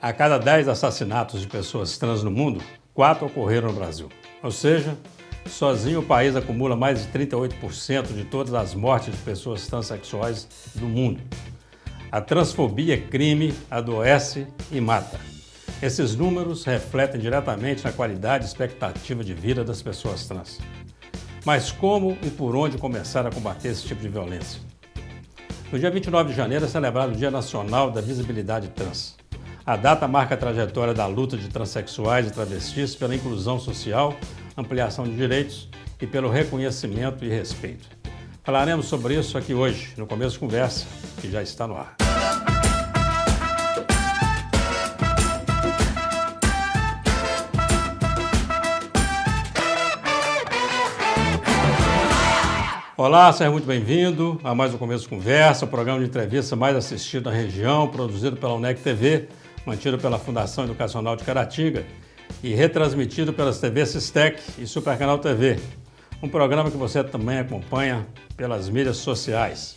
A cada 10 assassinatos de pessoas trans no mundo, 4 ocorreram no Brasil. Ou seja, sozinho o país acumula mais de 38% de todas as mortes de pessoas transexuais do mundo. A transfobia é crime, adoece e mata. Esses números refletem diretamente na qualidade e expectativa de vida das pessoas trans. Mas como e por onde começar a combater esse tipo de violência? No dia 29 de janeiro é celebrado o Dia Nacional da Visibilidade Trans. A data marca a trajetória da luta de transexuais e travestis pela inclusão social, ampliação de direitos e pelo reconhecimento e respeito. Falaremos sobre isso aqui hoje, no Começo de Conversa, que já está no ar. Olá, seja muito bem-vindo a mais um Começo de Conversa, o programa de entrevista mais assistido na região, produzido pela UNEC TV, mantido pela Fundação Educacional de Caratinga e retransmitido pelas TV Sistec e Supercanal TV, um programa que você também acompanha pelas mídias sociais.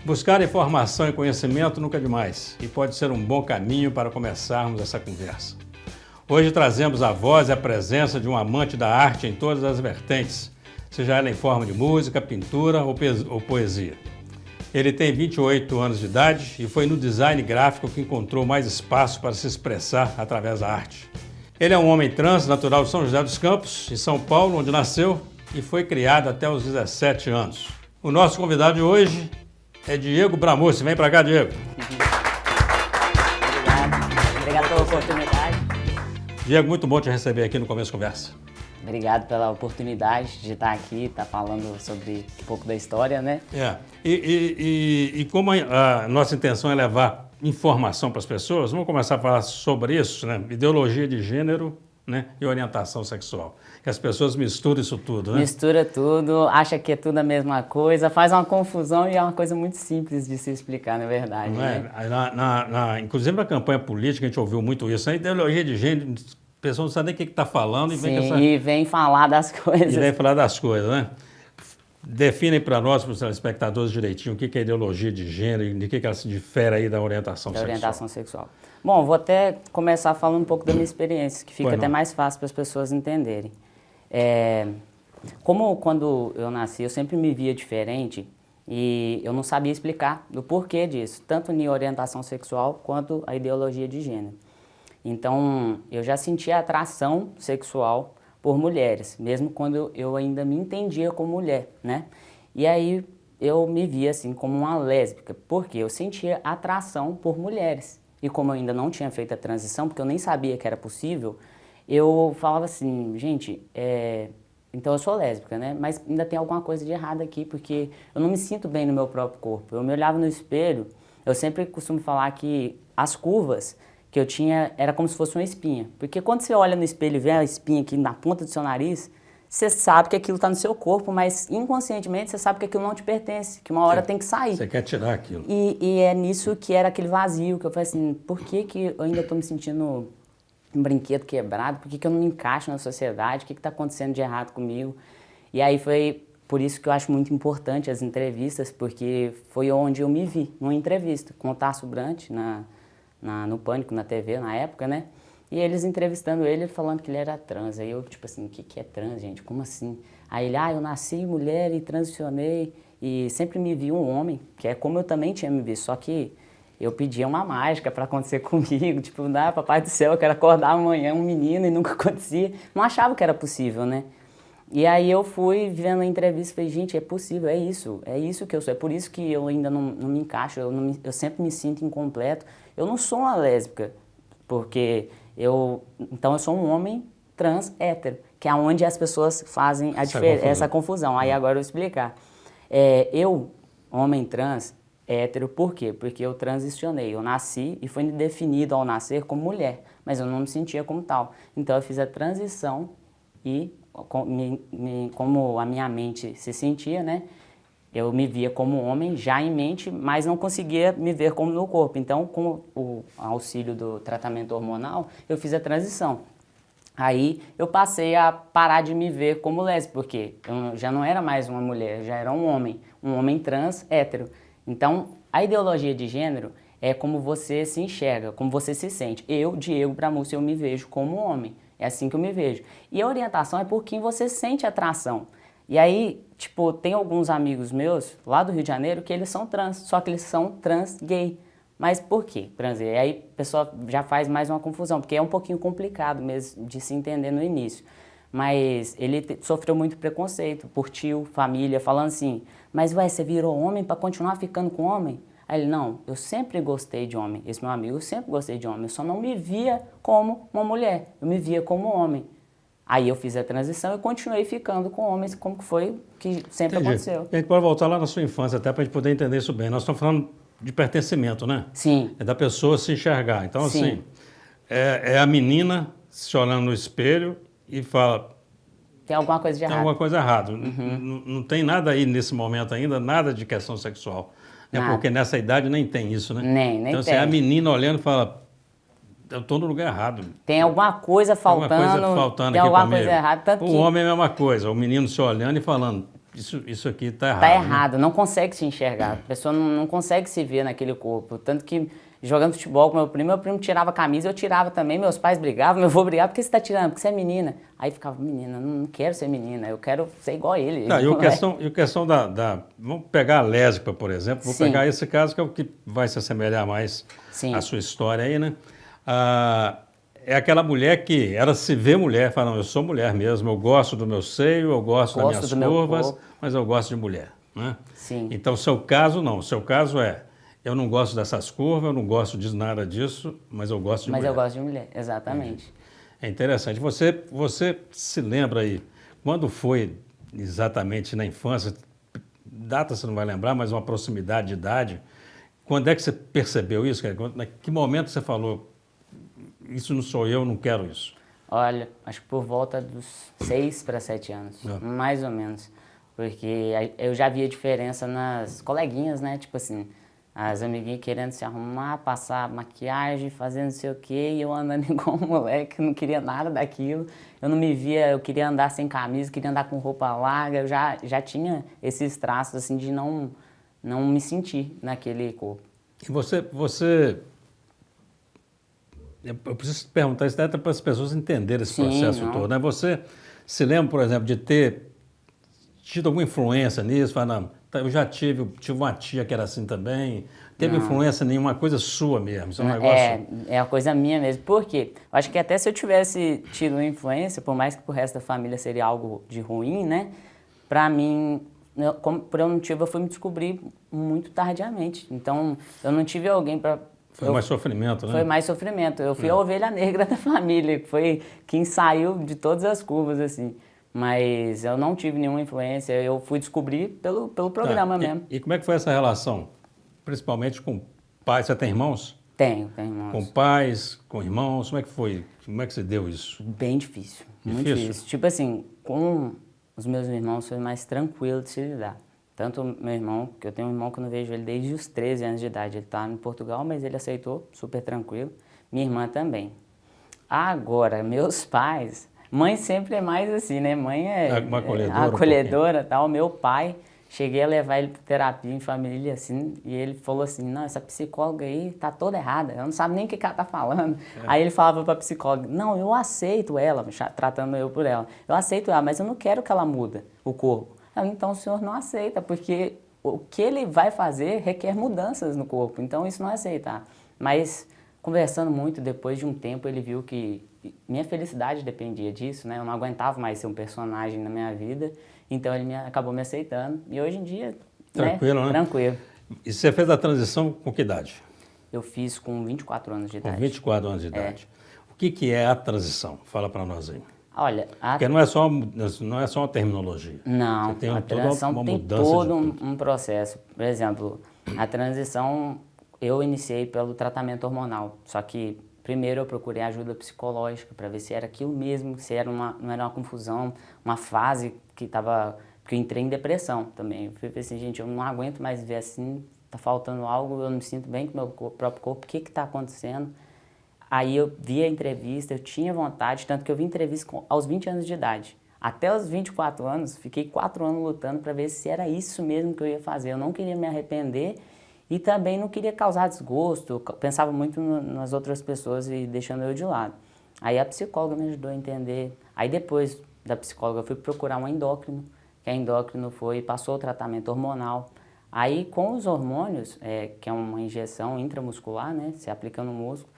Buscar informação e conhecimento nunca é demais e pode ser um bom caminho para começarmos essa conversa. Hoje trazemos a voz e a presença de um amante da arte em todas as vertentes, seja ela em forma de música, pintura ou poesia. Ele tem 28 anos de idade e foi no design gráfico que encontrou mais espaço para se expressar através da arte. Ele é um homem trans, natural de São José dos Campos, em São Paulo, onde nasceu e foi criado até os 17 anos. O nosso convidado de hoje é Diego Bramucci. Vem para cá, Diego. Obrigado pela oportunidade. Diego, muito bom te receber aqui no Começo Conversa. Obrigado pela oportunidade de estar aqui, estar falando sobre um pouco da história, né? E como a nossa intenção é levar informação para as pessoas, vamos começar a falar sobre isso, né? Ideologia de gênero, né? E orientação sexual. Que as pessoas misturam isso tudo, né? Mistura tudo, acha que é tudo a mesma coisa, faz uma confusão e é uma coisa muito simples de se explicar, na verdade. Não né? é? Inclusive na campanha política a gente ouviu muito isso. A ideologia de gênero, a pessoa não sabe nem o que está falando e vem falar das coisas. E vem falar das coisas, né? Definem para nós, para os telespectadores, direitinho o que é ideologia de gênero e de que ela se difere aí da orientação sexual. Orientação sexual. Bom, vou até começar falando um pouco da minha experiência, que fica até mais fácil para as pessoas entenderem. Como quando eu nasci, eu sempre me via diferente e eu não sabia explicar do porquê disso, tanto em orientação sexual quanto a ideologia de gênero. Então, eu já sentia atração sexual por mulheres, mesmo quando eu ainda me entendia como mulher, né? E aí, eu me via assim como uma lésbica, porque eu sentia atração por mulheres. E como eu ainda não tinha feito a transição, porque eu nem sabia que era possível, eu falava assim, gente, então eu sou lésbica, né? Mas ainda tem alguma coisa de errado aqui, porque eu não me sinto bem no meu próprio corpo. Eu me olhava no espelho, eu sempre costumo falar que as curvas que eu tinha era como se fosse uma espinha. Porque quando você olha no espelho e vê a espinha aqui na ponta do seu nariz, você sabe que aquilo está no seu corpo, mas inconscientemente você sabe que aquilo não te pertence, que uma hora tem que sair. Você quer tirar aquilo. E é nisso que era aquele vazio, que eu falei assim, por que eu ainda estou me sentindo um brinquedo quebrado? Por que eu não me encaixo na sociedade? O que está acontecendo de errado comigo? E aí foi por isso que eu acho muito importante as entrevistas, porque foi onde eu me vi, numa entrevista, com o Tasso Brant, no Pânico, na TV, na época, né? E eles entrevistando ele, falando que ele era trans. Aí eu, tipo assim, o que é trans, gente? Como assim? Aí ele, eu nasci mulher e transicionei e sempre me vi um homem, que é como eu também tinha me visto, só que eu pedia uma mágica para acontecer comigo, tipo, papai do céu, eu quero acordar amanhã um menino e nunca acontecia. Não achava que era possível, né? E aí eu fui vendo a entrevista e falei, gente, é possível, é isso que eu sou, é por isso que eu ainda não me encaixo, eu sempre me sinto incompleto. Eu não sou uma lésbica, porque então eu sou um homem trans hétero, que é onde as pessoas fazem essa confusão. Aí agora eu vou explicar. Eu, homem trans hétero, por quê? Porque eu transicionei, eu nasci e fui definido ao nascer como mulher, mas eu não me sentia como tal. Então eu fiz a transição e como a minha mente se sentia, né? Eu me via como homem já em mente, mas não conseguia me ver como no corpo. Então, com o auxílio do tratamento hormonal, eu fiz a transição. Aí eu passei a parar de me ver como lésbica, porque eu já não era mais uma mulher, já era um homem trans hétero. Então, a ideologia de gênero é como você se enxerga, como você se sente. Eu, Diego Bramúcio, eu me vejo como homem. É assim que eu me vejo. E a orientação é por quem você sente atração. E aí, tipo, tem alguns amigos meus lá do Rio de Janeiro que eles são trans, só que eles são trans gay. Mas por quê trans gay? Aí a pessoa já faz mais uma confusão, porque é um pouquinho complicado mesmo de se entender no início. Mas ele sofreu muito preconceito por tio, família, falando assim, mas ué, você virou homem para continuar ficando com homem? Aí ele, não, eu sempre gostei de homem, esse meu amigo, eu sempre gostei de homem, eu só não me via como uma mulher, eu me via como homem. Aí eu fiz a transição e continuei ficando com homens, como que foi que sempre aconteceu. A gente pode voltar lá na sua infância até para a gente poder entender isso bem. Nós estamos falando de pertencimento, né? Sim. É da pessoa se enxergar. Então, Sim. assim, é a menina se olhando no espelho e fala... Tem alguma coisa de errado. Tem alguma coisa errada. Não tem nada aí nesse momento ainda, nada de questão sexual. É porque nessa idade nem tem isso, né? Nem então, tem. Então, a menina olhando e fala, eu estou no lugar errado. Tem alguma coisa faltando. Tem alguma coisa faltando tem aqui alguma comigo. Coisa errada. Tanto o homem é a mesma coisa, o menino se olhando e falando, isso aqui está errado. Está errado, né? Não consegue se enxergar. A pessoa não consegue se ver naquele corpo. Tanto que jogando futebol com meu primo tirava a camisa, eu tirava também, meus pais brigavam, meu avô brigava, por que você está tirando? Porque você é menina. Aí ficava, menina, não quero ser menina, eu quero ser igual a ele. Tá, e a questão da... Vamos pegar a lésbica, por exemplo, vou pegar esse caso que é o que vai se assemelhar mais à sua história aí, né? É aquela mulher que ela se vê mulher, fala, não, eu sou mulher mesmo, eu gosto do meu seio, eu gosto das minhas curvas, mas eu gosto de mulher, né? Sim. Então, o seu caso não, o seu caso é... Eu não gosto dessas curvas, eu não gosto de nada disso, mas eu gosto de mulher. Mas eu gosto de mulher, exatamente. É interessante. Você se lembra aí, quando foi exatamente na infância, data você não vai lembrar, mas uma proximidade de idade, quando é que você percebeu isso? Em que momento você falou, isso não sou eu, não quero isso? Olha, acho que por volta dos 6 para 7 anos, mais ou menos. Porque eu já via diferença nas coleguinhas, né? Tipo assim... As amiguinhas querendo se arrumar, passar maquiagem, fazendo não sei o quê, e eu andando igual um moleque, não queria nada daquilo. Eu não me via, eu queria andar sem camisa, queria andar com roupa larga, eu já tinha esses traços assim de não me sentir naquele corpo. E eu preciso perguntar isso até para as pessoas entenderem esse processo todo, né? Você se lembra, por exemplo, de ter tido alguma influência nisso? Fala, não, eu já tive uma tia que era assim também. Teve influência nenhuma, coisa sua mesmo? Isso é um negócio... É uma coisa minha mesmo. Por quê? Eu acho que até se eu tivesse tido influência, por mais que pro resto da família seria algo de ruim, né? Pra mim, por eu não tive, eu fui me descobrir muito tardiamente. Então, eu não tive alguém para... Foi mais sofrimento, né? Foi mais sofrimento. Eu fui a ovelha negra da família, que foi quem saiu de todas as curvas, assim. Mas eu não tive nenhuma influência, eu fui descobrir pelo programa mesmo. E como é que foi essa relação? Principalmente com pais, você tem irmãos? Tenho irmãos. Com pais, com irmãos, como é que foi? Como é que você deu isso? Bem difícil, muito difícil. Tipo assim, com os meus irmãos foi mais tranquilo de se lidar. Tanto meu irmão, que eu tenho um irmão que eu não vejo ele desde os 13 anos de idade, ele está em Portugal, mas ele aceitou, super tranquilo. Minha irmã também. Agora, meus pais... Mãe sempre é mais assim, né? Mãe é acolhedora, tal. Meu pai, cheguei a levar ele para terapia em família, assim, e ele falou assim, não, essa psicóloga aí tá toda errada, ela não sabe nem o que ela tá falando. Aí ele falava para a psicóloga, não, eu aceito ela, tratando eu por ela, eu aceito ela, mas eu não quero que ela mude o corpo. Ela, então o senhor não aceita, porque o que ele vai fazer requer mudanças no corpo, então isso não é aceitar. Mas conversando muito, depois de um tempo, ele viu que minha felicidade dependia disso, né? Eu não aguentava mais ser um personagem na minha vida, então ele acabou me aceitando. E hoje em dia, tranquilo, né? Tranquilo. E você fez a transição com que idade? Eu fiz com 24 anos de idade. Com 24 anos de idade. O que é a transição? Fala para nós aí. Olha, porque não é só uma terminologia. Não, a transição tem todo um processo. Por exemplo, a transição eu iniciei pelo tratamento hormonal, só que primeiro eu procurei ajuda psicológica para ver se era aquilo mesmo, se era não era uma confusão, uma fase que eu entrei em depressão também. Eu falei assim, gente, eu não aguento mais ver assim, tá faltando algo, eu não me sinto bem com o meu próprio corpo, o que está acontecendo? Aí eu vi a entrevista, eu tinha vontade, tanto que eu vi entrevista aos 20 anos de idade. Até os 24 anos, fiquei 4 anos lutando para ver se era isso mesmo que eu ia fazer. Eu não queria me arrepender E também não queria causar desgosto, pensava muito nas outras pessoas e deixando eu de lado. Aí a psicóloga me ajudou a entender. Aí depois da psicóloga eu fui procurar um endócrino, que a endócrino passou o tratamento hormonal. Aí com os hormônios, que é uma injeção intramuscular, né, se aplica no músculo,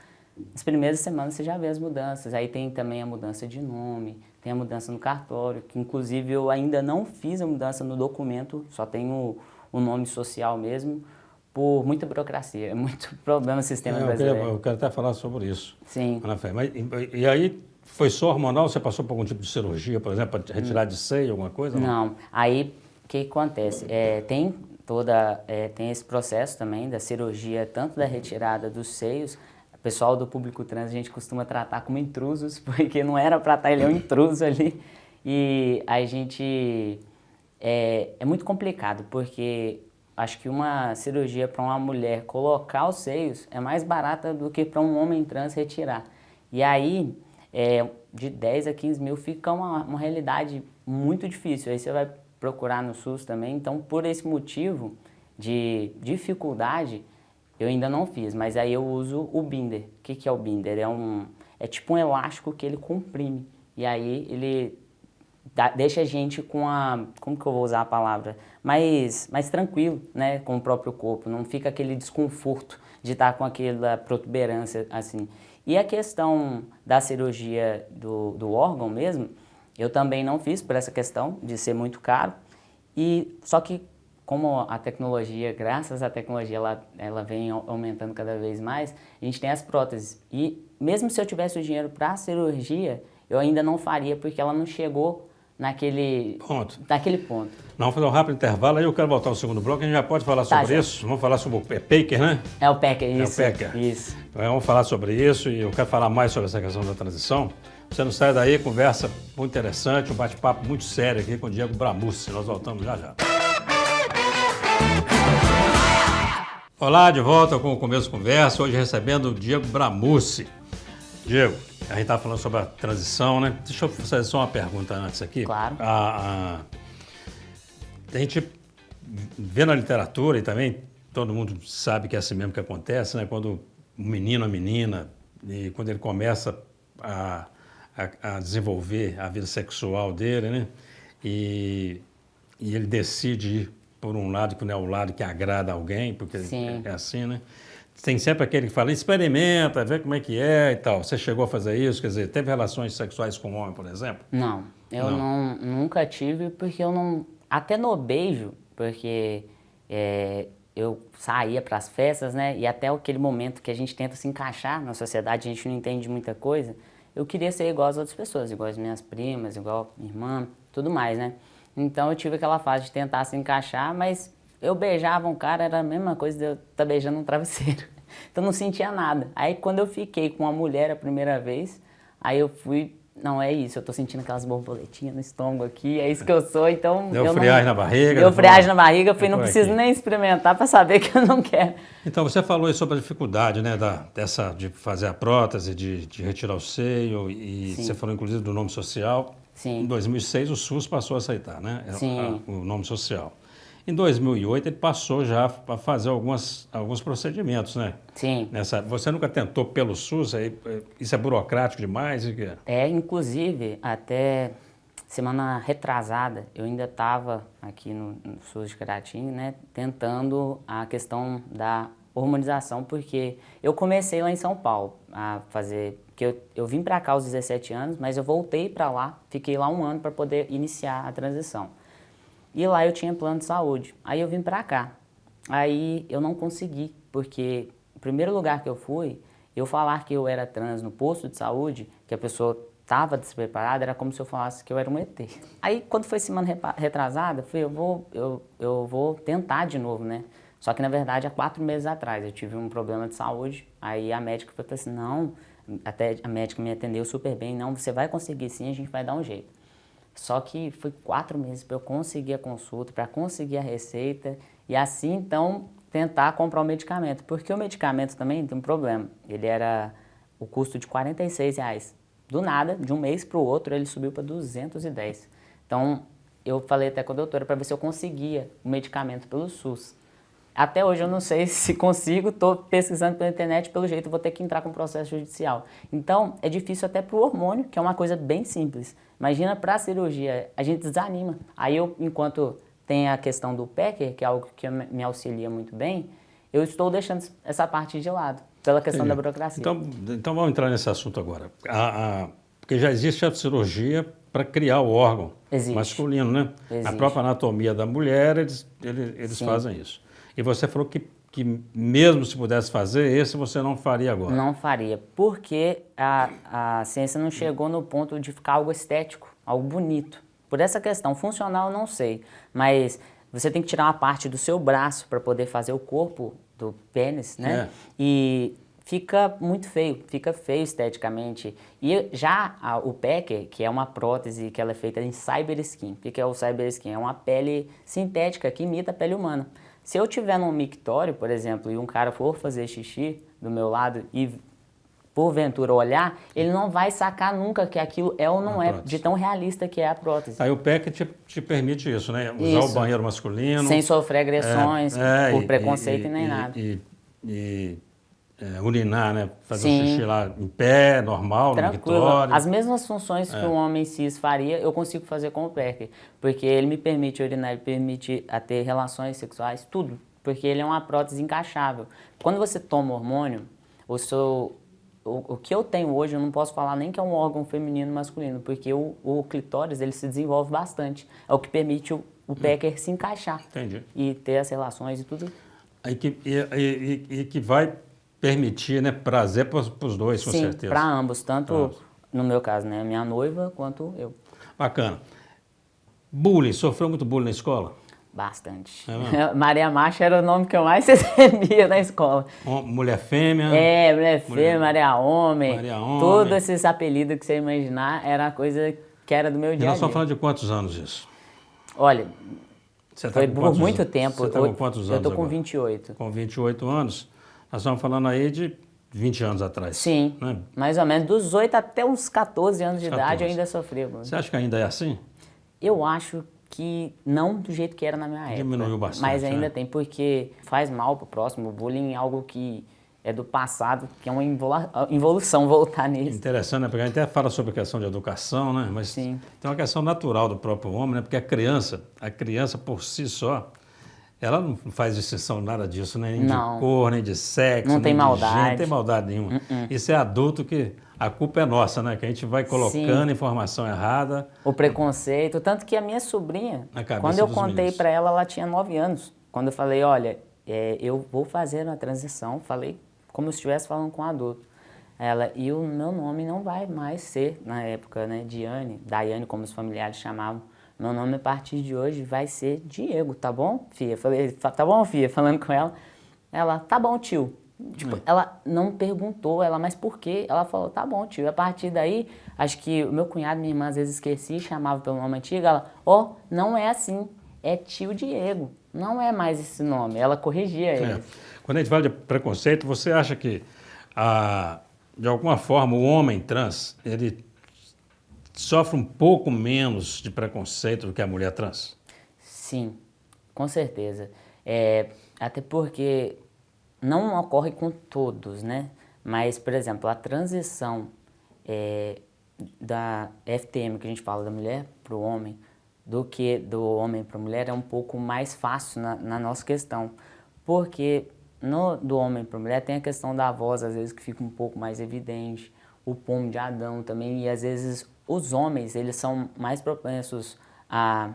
nas primeiras semanas você já vê as mudanças. Aí tem também a mudança de nome, tem a mudança no cartório, que inclusive eu ainda não fiz a mudança no documento, só tenho o nome social mesmo, por muita burocracia, muito problema no sistema brasileiro. Eu quero até falar sobre isso. Sim. Ana Fé. Mas, e aí, foi só hormonal? Você passou por algum tipo de cirurgia, por exemplo, para retirar de seio, alguma coisa? Não. Aí, o que acontece? Tem esse processo também da cirurgia, tanto da retirada dos seios. O pessoal do público trans a gente costuma tratar como intrusos, porque não era para estar, ele é um intruso ali. E a gente... É muito complicado, porque acho que uma cirurgia para uma mulher colocar os seios é mais barata do que para um homem trans retirar. E aí, de 10 a 15 mil fica uma realidade muito difícil. Aí você vai procurar no SUS também. Então, por esse motivo de dificuldade, eu ainda não fiz. Mas aí eu uso o binder. O que é o binder? É tipo um elástico que ele comprime. E aí ele deixa a gente com como que eu vou usar a palavra? Mais tranquilo, né, com o próprio corpo. Não fica aquele desconforto de estar com aquela protuberância, assim. E a questão da cirurgia do órgão mesmo, eu também não fiz por essa questão de ser muito caro. Só que como a tecnologia, graças à tecnologia, ela vem aumentando cada vez mais, a gente tem as próteses. E mesmo se eu tivesse o dinheiro para a cirurgia, eu ainda não faria, porque ela não chegou naquele ponto. Vamos fazer um rápido intervalo, aí eu quero voltar ao segundo bloco, a gente já pode falar sobre isso. Vamos falar sobre o Packer, né? É o Packer, isso. É o Packer. Isso. Então, vamos falar sobre isso e eu quero falar mais sobre essa questão da transição. Você não sai daí, conversa muito interessante, um bate-papo muito sério aqui com o Diego Bramussi. Nós voltamos já já. Olá, de volta com o Começo Conversa, hoje recebendo o Diego Bramussi. Diego, a gente estava falando sobre a transição, né? Deixa eu fazer só uma pergunta antes aqui. Claro. A gente vê na literatura e também todo mundo sabe que é assim mesmo que acontece, né? Quando um menino, a menina, e quando ele começa a desenvolver a vida sexual dele, né? E ele decide ir por um lado que não é o lado que agrada alguém, porque Sim. é assim, né? Tem sempre aquele que fala, experimenta, vê como é que é e tal. Você chegou a fazer isso? Quer dizer, teve relações sexuais com homem, por exemplo? Não, eu nunca tive, porque eu não... Até no beijo, porque eu saía para as festas, né? E até aquele momento que a gente tenta se encaixar na sociedade, a gente não entende muita coisa. Eu queria ser igual às outras pessoas, igual às minhas primas, igual minha irmã, tudo mais, né? Então eu tive aquela fase de tentar se encaixar, mas eu beijava um cara, era a mesma coisa de eu estar beijando um travesseiro. Então não sentia nada. Aí quando eu fiquei com uma mulher a primeira vez, aí eu fui, não é isso, eu tô sentindo aquelas borboletinhas no estômago aqui, é isso que eu sou, então... Deu friagem na barriga? Deu friagem na barriga, eu falei, não preciso nem experimentar para saber que eu não quero. Então você falou aí sobre a dificuldade, né, de fazer a prótese, de retirar o seio, e Sim. Você falou inclusive do nome social. Sim. Em 2006 o SUS passou a aceitar, né? Sim. O nome social. Em 2008 ele passou já a fazer alguns procedimentos, né? Sim. Você nunca tentou pelo SUS? Isso é burocrático demais? Inclusive, até semana retrasada, eu ainda estava aqui no SUS de Caratinga, né, tentando a questão da hormonização, porque eu comecei lá em São Paulo a fazer... Porque eu vim para cá aos 17 anos, mas eu voltei para lá, fiquei lá 1 ano para poder iniciar a transição. E lá eu tinha plano de saúde. Aí eu vim pra cá. Aí eu não consegui, porque o primeiro lugar que eu fui, eu falar que eu era trans no posto de saúde, que a pessoa estava despreparada, era como se eu falasse que eu era um ET. Aí quando foi semana retrasada, eu falei, eu vou tentar de novo, né? Só que na verdade há 4 meses atrás eu tive um problema de saúde, aí a médica falou assim, não, até a médica me atendeu super bem, não, você vai conseguir sim, a gente vai dar um jeito. Só que foi 4 meses para eu conseguir a consulta, para conseguir a receita e assim, então, tentar comprar o medicamento. Porque o medicamento também tem um problema. Ele era o custo de R$46. Do nada, de um mês para o outro, ele subiu para 210. Então, eu falei até com a doutora para ver se eu conseguia o medicamento pelo SUS. Até hoje eu não sei se consigo, estou pesquisando pela internet, pelo jeito eu vou ter que entrar com processo judicial. Então, é difícil até para o hormônio, que é uma coisa bem simples. Imagina para a cirurgia, a gente desanima. Aí eu, enquanto tem a questão do Pecker, que é algo que me auxilia muito bem, eu estou deixando essa parte de lado, pela questão da burocracia. Então vamos entrar nesse assunto agora. Porque já existe a cirurgia para criar o órgão masculino, né? Existe. A própria anatomia da mulher, eles fazem isso. E você falou que mesmo se pudesse fazer, esse você não faria agora. Não faria, porque a ciência não chegou no ponto de ficar algo estético, algo bonito. Por essa questão, funcional eu não sei, mas você tem que tirar uma parte do seu braço para poder fazer o corpo do pênis, né? E fica muito feio, fica feio esteticamente. E já o Pecker, que é uma prótese que ela é feita em cyberskin. O que é o cyberskin? É uma pele sintética que imita a pele humana. Se eu tiver num mictório, por exemplo, e um cara for fazer xixi do meu lado e porventura olhar, ele não vai sacar nunca que aquilo é ou não é, de tão realista que é a prótese. Aí o Pecker te permite isso, né? Usar o banheiro masculino. Sem sofrer agressões por preconceito e nem nada. Urinar, né? Fazer o xixi lá em pé, normal, tranquilo. No mictório. As mesmas funções que um homem cis faria, eu consigo fazer com o Pecker. Porque ele me permite urinar, ele permite ter relações sexuais, tudo. Porque ele é uma prótese encaixável. Quando você toma hormônio, o que eu tenho hoje, eu não posso falar nem que é um órgão feminino masculino, porque o clitóris ele se desenvolve bastante. É o que permite o Pecker se encaixar. Entendi. E ter as relações e tudo. Aí que vai permitir, né, prazer para os dois, com certeza. Sim, para ambos, tanto no meu caso, né, minha noiva quanto eu. Bacana. Bullying, sofreu muito bullying na escola? Bastante. Maria Macha era o nome que eu mais recebia na escola. Mulher fêmea? Mulher fêmea, Maria Homem. Todos esses apelidos que você imaginar era a coisa que era do meu dia a dia. E nós estamos falando de quantos anos isso? Olha, foi por muito tempo. Você está com quantos anos Eu estou com agora? 28. Com 28 anos? Nós estamos falando aí de 20 anos atrás. Sim, né? Mais ou menos. Dos 8 até uns 14 anos de idade eu ainda sofri. Você acha que ainda é assim? Eu acho que não do jeito que era na minha época. Diminuiu bastante. Mas ainda tem, porque faz mal pro próximo. O bullying é algo que é do passado, que é uma involução voltar nisso. Interessante, né? Porque a gente até fala sobre a questão de educação, né? Mas tem uma questão natural do próprio homem, né? Porque a criança por si só, ela não faz distinção nada disso, né? Nem de cor, nem de sexo, não tem maldade. Não tem maldade nenhuma. Isso é adulto que a culpa é nossa, né? Que a gente vai colocando informação errada. O preconceito. Tanto que a minha sobrinha, quando eu contei para ela, ela tinha 9 anos. Quando eu falei, olha, eu vou fazer uma transição, falei como se estivesse falando com um adulto. Ela, e o meu nome não vai mais ser, na época, né, Daiane, como os familiares chamavam. Meu nome a partir de hoje vai ser Diego, tá bom, filha? Falei, tá bom, filha? Falando com ela. Ela, tá bom, tio. Tipo, ela não perguntou, mas por quê? Ela falou, tá bom, tio. E a partir daí, acho que o meu cunhado e minha irmã às vezes esqueci, chamava pelo nome antigo. Ela, não é assim, é tio Diego. Não é mais esse nome. Ela corrigia ele. Quando a gente fala de preconceito, você acha que, de alguma forma, o homem trans, ele sofre um pouco menos de preconceito do que a mulher trans? Sim, com certeza. Até porque não ocorre com todos, né? Mas, por exemplo, a transição da FTM, que a gente fala da mulher para o homem, do que do homem para a mulher, é um pouco mais fácil na nossa questão. Porque do homem para a mulher tem a questão da voz, às vezes, que fica um pouco mais evidente, o pomo de Adão também, e às vezes os homens, eles são mais propensos a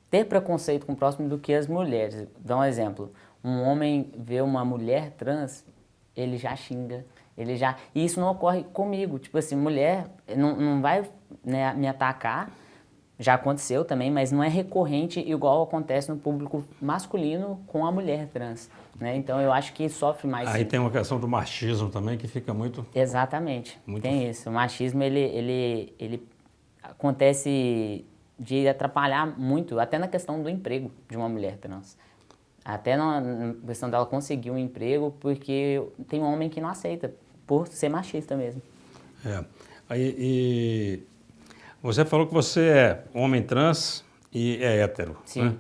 ter preconceito com o próximo do que as mulheres. Dá um exemplo, um homem vê uma mulher trans, ele já xinga, e isso não ocorre comigo, tipo assim, mulher não vai, né, me atacar, já aconteceu também, mas não é recorrente igual acontece no público masculino com a mulher trans, né? Então eu acho que sofre mais. Aí tem uma questão do machismo também que fica muito... Exatamente, tem isso. O machismo, ele acontece de atrapalhar muito, até na questão do emprego de uma mulher trans. Até na questão dela conseguir um emprego, porque tem um homem que não aceita, por ser machista mesmo. Você falou que você é homem trans e é hétero. Sim. Né?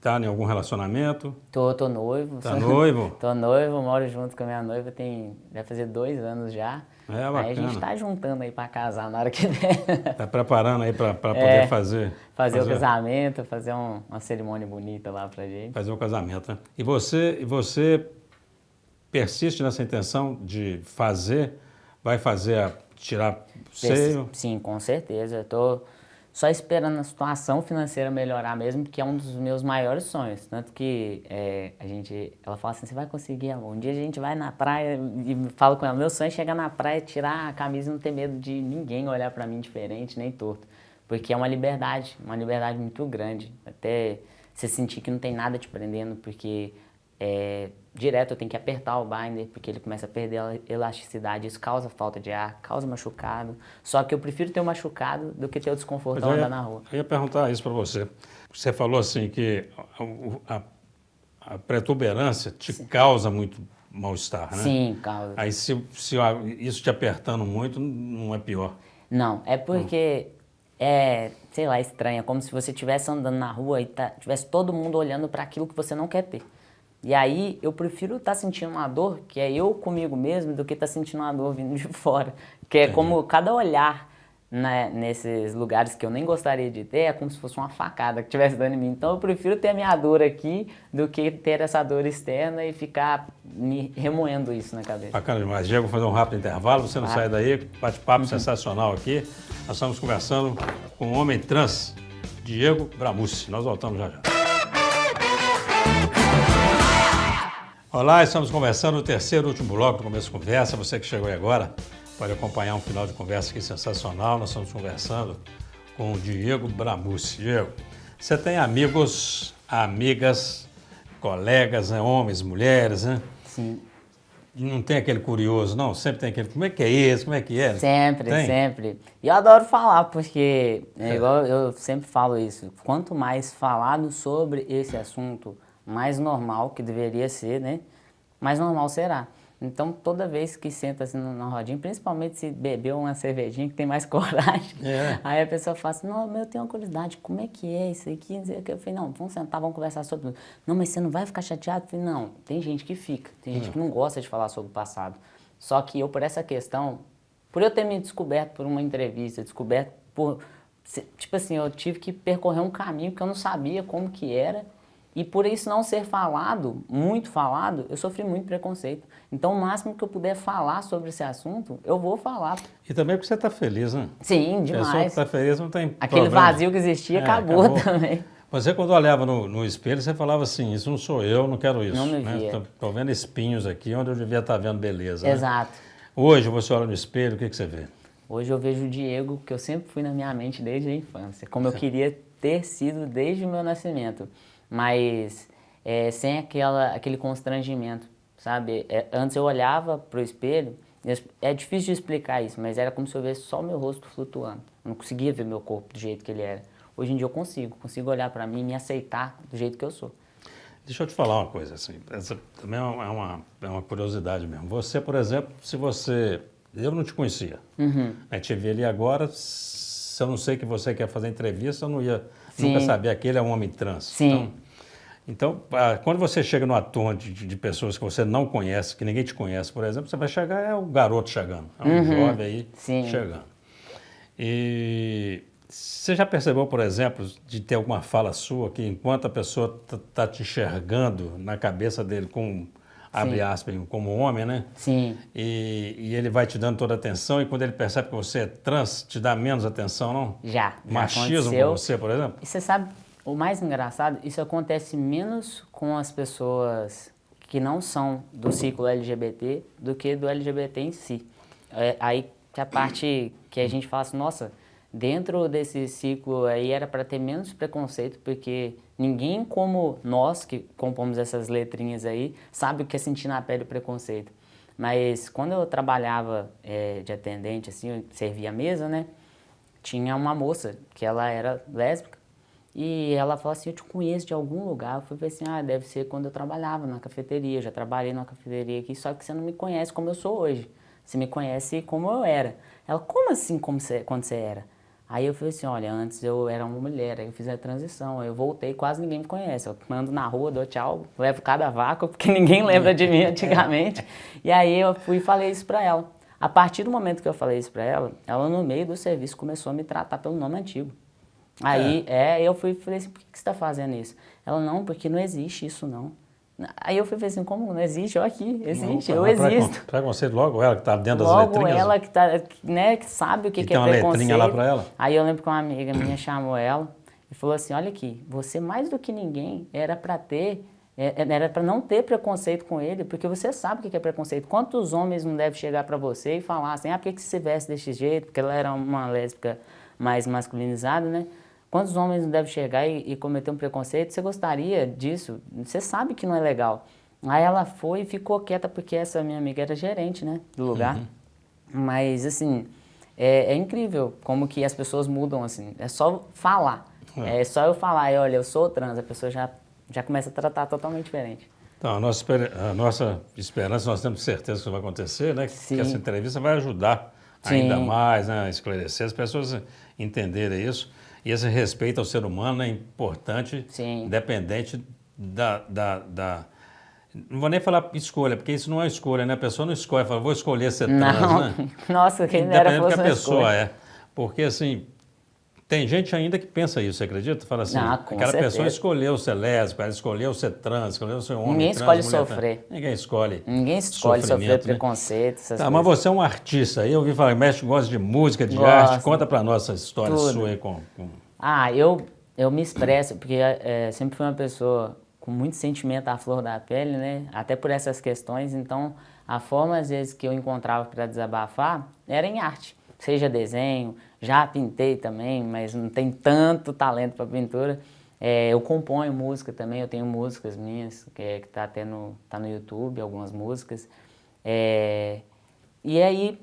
tá em algum relacionamento? Tô noivo. Tá noivo? Tô noivo, moro junto com a minha noiva, vai fazer 2 anos já. É, bacana. Aí a gente tá juntando aí pra casar na hora que der. Tá preparando aí pra poder fazer o casamento, fazer uma cerimônia bonita lá pra gente. Fazer o casamento, né? E você persiste nessa intenção de vai fazer, tirar o seio? Sim, com certeza. Eu tô só esperando a situação financeira melhorar mesmo, que é um dos meus maiores sonhos. Tanto que ela fala assim, você vai conseguir, amor. Um dia a gente vai na praia e falo com ela, meu sonho é chegar na praia, tirar a camisa e não ter medo de ninguém olhar pra mim diferente, nem torto. Porque é uma liberdade muito grande. Até você sentir que não tem nada te prendendo, porque direto eu tenho que apertar o binder, porque ele começa a perder a elasticidade, isso causa falta de ar, causa machucado. Só que eu prefiro ter um machucado do que ter o desconforto ao andar na rua. Eu ia perguntar isso para você. Você falou assim que a protuberância te causa muito mal-estar, né? Sim, causa. Aí se isso te apertando muito, não é pior? Não, é porque sei lá, estranho. É como se você estivesse andando na rua e tivesse todo mundo olhando para aquilo que você não quer ter. E aí eu prefiro estar sentindo uma dor, que é eu comigo mesmo, do que estar sentindo uma dor vindo de fora. Que é como cada olhar, né, nesses lugares que eu nem gostaria de ter, é como se fosse uma facada que estivesse dando em mim. Então eu prefiro ter a minha dor aqui do que ter essa dor externa e ficar me remoendo isso na cabeça. Bacana demais. Diego, vou fazer um rápido intervalo, você não sai daí, bate-papo sensacional aqui. Nós estamos conversando com um homem trans, Diego Bramucci. Nós voltamos já já. Olá, estamos conversando no terceiro e último bloco do Começo de Conversa. Você que chegou aí agora pode acompanhar um final de conversa aqui sensacional. Nós estamos conversando com o Diego Bramucci. Diego, você tem amigos, amigas, colegas, né? Homens, mulheres, né? Sim. Não tem aquele curioso, não? Sempre tem aquele, como é que é isso, como é que é? Sempre. E eu adoro falar, porque, igual eu sempre falo isso, quanto mais falado sobre esse assunto, mais normal que deveria ser, né? Mais normal será. Então, toda vez que senta assim na rodinha, principalmente se beber uma cervejinha que tem mais coragem, aí a pessoa fala assim, não, eu tenho uma curiosidade, como é que é isso aqui? Eu falei, não, vamos sentar, vamos conversar sobre tudo. Não, mas você não vai ficar chateado? Eu falei, não, tem gente que fica, tem gente que não gosta de falar sobre o passado. Só que eu, por essa questão, por eu ter me descoberto por uma entrevista, descoberto por... Tipo assim, eu tive que percorrer um caminho que eu não sabia como que era, e por isso não ser falado, muito falado, eu sofri muito preconceito. Então, o máximo que eu puder falar sobre esse assunto, eu vou falar. E também porque você está feliz, né? Sim, demais. A pessoa que está feliz não tem Aquele problema. vazio que existia acabou também. Você, quando olhava no espelho, você falava assim, isso não sou eu, não quero isso. Não me via. Estou vendo espinhos aqui onde eu devia estar vendo beleza. Exato. Né? Hoje, você olha no espelho, o que você vê? Hoje eu vejo o Diego, que eu sempre fui na minha mente desde a infância, como eu queria ter sido desde o meu nascimento. Mas sem aquele constrangimento, sabe? Antes eu olhava pro espelho, é difícil de explicar isso, mas era como se eu visse só o meu rosto flutuando. Eu não conseguia ver meu corpo do jeito que ele era. Hoje em dia eu consigo olhar para mim e me aceitar do jeito que eu sou. Deixa eu te falar uma coisa, assim, essa também é uma curiosidade mesmo. Você, por exemplo, eu não te conhecia, a gente vê ali agora, se eu não sei que você quer fazer entrevista, eu não ia nunca saber, aquele é um homem trans. Sim. Então, quando você chega numa turma de pessoas que você não conhece, que ninguém te conhece, por exemplo, você vai chegar, é o garoto chegando, é um jovem aí chegando. E você já percebeu, por exemplo, de ter alguma fala sua que enquanto a pessoa está te enxergando na cabeça dele abre aspas, como homem, né? Sim. E ele vai te dando toda a atenção e quando ele percebe que você é trans, te dá menos atenção, não? Já Machismo aconteceu. com você, por exemplo? E você sabe, o mais engraçado, isso acontece menos com as pessoas que não são do ciclo LGBT do que do LGBT em si. Aí que a parte que a gente fala assim, nossa, dentro desse ciclo aí era para ter menos preconceito, porque ninguém como nós, que compomos essas letrinhas aí, sabe o que é sentir na pele o preconceito. Mas quando eu trabalhava de atendente, assim, eu servia a mesa, né? Tinha uma moça que ela era lésbica e ela falou assim, eu te conheço de algum lugar. Eu falei assim, deve ser quando eu trabalhava na cafeteria, eu já trabalhei numa cafeteria aqui, só que você não me conhece como eu sou hoje. Você me conhece como eu era. Ela, como assim quando você era? Aí eu falei assim, olha, antes eu era uma mulher, aí eu fiz a transição, aí eu voltei, quase ninguém me conhece. Eu ando na rua, dou tchau, levo cada vácuo, porque ninguém lembra de mim antigamente. E aí eu fui e falei isso pra ela. A partir do momento que eu falei isso pra ela, ela no meio do serviço começou a me tratar pelo nome antigo. Aí eu fui e falei assim, por que você tá fazendo isso? Ela, não, porque não existe isso não. Aí eu fui falei assim, como não existe? Eu aqui, existe, eu existo. Preconceito logo ela que tá dentro das Logo letrinhas? ela que, tá, né, que sabe o que é tem uma preconceito. letrinha lá pra ela? Aí eu lembro que uma amiga minha chamou ela e falou assim, olha aqui, você mais do que ninguém era para não ter preconceito com ele, porque você sabe o que é preconceito. Quantos homens não devem chegar para você e falar assim, por que você veste desse jeito? Porque ela era uma lésbica mais masculinizada, né? Quantos homens não devem chegar e cometer um preconceito? Você gostaria disso? Você sabe que não é legal. Aí ela foi e ficou quieta, porque essa minha amiga era gerente, né, do lugar. Mas, assim, é incrível como que as pessoas mudam, assim. É só falar. É só eu falar, olha, eu sou trans, a pessoa já começa a tratar totalmente diferente. Então, a nossa esperança, nós temos certeza que isso vai acontecer, né? Sim. Que essa entrevista vai ajudar ainda mais, né, a esclarecer, as pessoas entenderem isso. E esse respeito ao ser humano é importante, Sim. independente não vou nem falar escolha, porque isso não é escolha, né? A pessoa não escolhe, fala, vou escolher ser trans, né? Nossa, quem dera fosse independente do que a pessoa escolha. é. Porque, assim, tem gente ainda que pensa isso, você acredita? Fala assim, Com aquela certeza. pessoa escolheu ser lésbica, ela escolheu ser trans, escolheu ser homem, Ninguém trans, escolhe mulher, sofrer. Trans. Ninguém escolhe. Ninguém escolhe sofrer sofrimento, né? preconceito, essas Tá, coisas. mas você é um artista, aí eu ouvi falar, mexe, gosta de música, de Gosto. arte, conta pra nós essa história Tudo. sua aí Eu me expresso, porque sempre fui uma pessoa com muito sentimento à flor da pele, né? Até por essas questões, então a forma às vezes que eu encontrava para desabafar era em arte, seja desenho, já pintei também, mas não tenho tanto talento para pintura. Eu componho música também, eu tenho músicas minhas que tá no YouTube, algumas músicas. E aí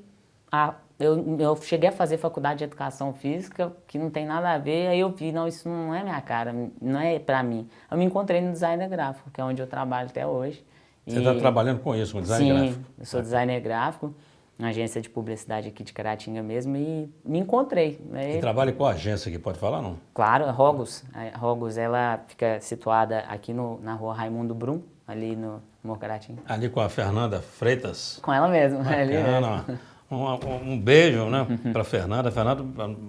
eu cheguei a fazer faculdade de educação física, que não tem nada a ver, aí eu vi, não, isso não é minha cara, não é pra mim. Eu me encontrei no designer gráfico, que é onde eu trabalho até hoje. Você está trabalhando com isso, com design gráfico? Sim, eu sou designer gráfico, uma agência de publicidade aqui de Caratinga mesmo, e me encontrei. E trabalha com a agência aqui, pode falar, não? Claro, a Rogos. A Rogos, ela fica situada aqui na rua Raimundo Brum, ali no Caratinga. Ali com a Fernanda Freitas? Com ela mesmo, ali Bacana. mesmo. Um beijo, né, para Fernanda. Fernanda,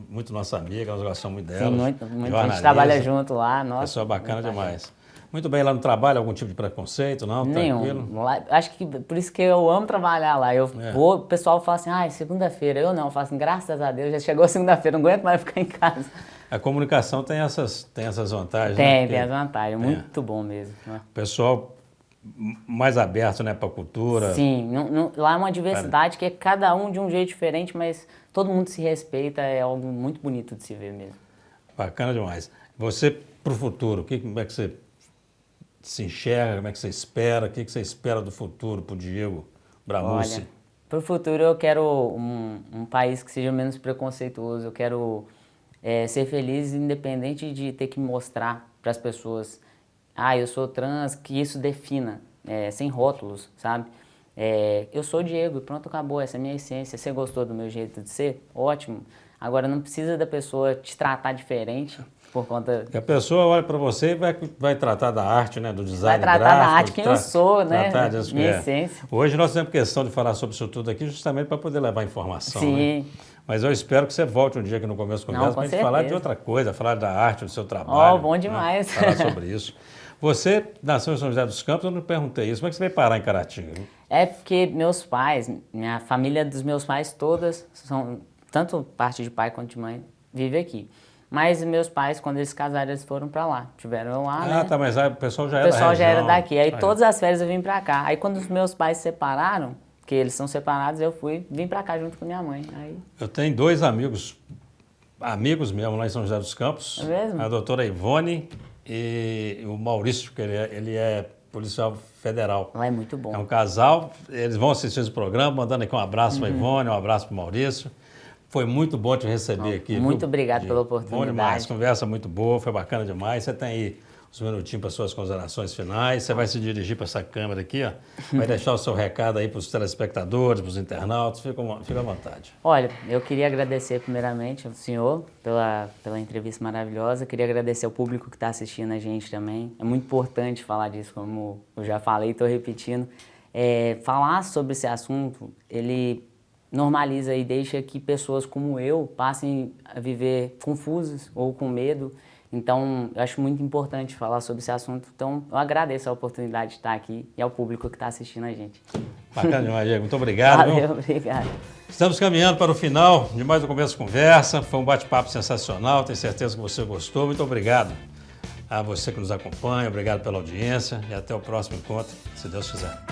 muito nossa amiga, nós gostamos muito dela. Sim, muito. A gente trabalha junto lá. Nossa, pessoa bacana demais. Muito bem, lá no trabalho, algum tipo de preconceito, não? Nenhum. Tranquilo? Lá, acho que por isso que eu amo trabalhar lá. O pessoal fala assim, segunda-feira. Eu não, eu falo assim, graças a Deus, já chegou segunda-feira, não aguento mais ficar em casa. A comunicação tem essas vantagens, Tem, né? tem as vantagens, muito bom mesmo. Né? O pessoal mais aberto, né, para a cultura. Sim, lá é uma diversidade que é cada um de um jeito diferente, mas todo mundo se respeita, é algo muito bonito de se ver mesmo. Bacana demais. Você, para o futuro, como é que você se enxerga, como é que você espera, o que você espera do futuro para o Diego Bramucci? Olha, para o futuro eu quero um país que seja menos preconceituoso, eu quero ser feliz independente de ter que mostrar para as pessoas eu sou trans, que isso defina, sem rótulos, sabe? Eu sou o Diego e pronto, acabou, essa é a minha essência. Você gostou do meu jeito de ser? Ótimo. Agora, não precisa da pessoa te tratar diferente por conta... E a pessoa olha para você e vai tratar da arte, né, do design gráfico. Vai tratar da arte quem eu sou, né? Minha essência. Hoje nós temos questão de falar sobre isso tudo aqui justamente para poder levar informação. Sim. Né? Mas eu espero que você volte um dia aqui no começo da conversa para a gente falar de outra coisa, falar da arte, do seu trabalho. Bom demais. Né? Falar sobre isso. Você nasceu em São José dos Campos, eu não perguntei isso. Como é que você veio parar em Caratinga? É porque meus pais, minha família dos meus pais todas, tanto parte de pai quanto de mãe, vive aqui. Mas meus pais, quando eles casaram, eles foram pra lá. Tiveram lá, né? Tá, mas aí o pessoal já era da região. O pessoal já era daqui. Aí todas as férias eu vim pra cá. Aí quando os meus pais se separaram, que eles são separados, eu vim pra cá junto com minha mãe. Aí... Eu tenho dois amigos mesmo lá em São José dos Campos. É mesmo? A doutora Ivone e o Maurício, que ele é policial federal. Lá é muito bom. É um casal, eles vão assistir esse programa, mandando aqui um abraço para a Ivone, um abraço para o Maurício. Foi muito bom te receber aqui. Muito obrigado pela oportunidade. Bom demais, conversa muito boa, foi bacana demais. Você tem aí uns minutinhos para suas considerações finais. Você vai se dirigir para essa câmera aqui, ó. Vai deixar o seu recado aí para os telespectadores, para os internautas. Fica à vontade. Olha, eu queria agradecer primeiramente ao senhor pela entrevista maravilhosa. Queria agradecer ao público que está assistindo a gente também. É muito importante falar disso, como eu já falei e estou repetindo. Falar sobre esse assunto, ele normaliza e deixa que pessoas como eu passem a viver confusas ou com medo. Então, eu acho muito importante falar sobre esse assunto. Então, eu agradeço a oportunidade de estar aqui e ao público que está assistindo a gente. Bacana demais, Diego. Muito obrigado. Valeu, obrigado. Estamos caminhando para o final de mais um Começo Conversa. Foi um bate-papo sensacional. Tenho certeza que você gostou. Muito obrigado a você que nos acompanha. Obrigado pela audiência. E até o próximo encontro, se Deus quiser.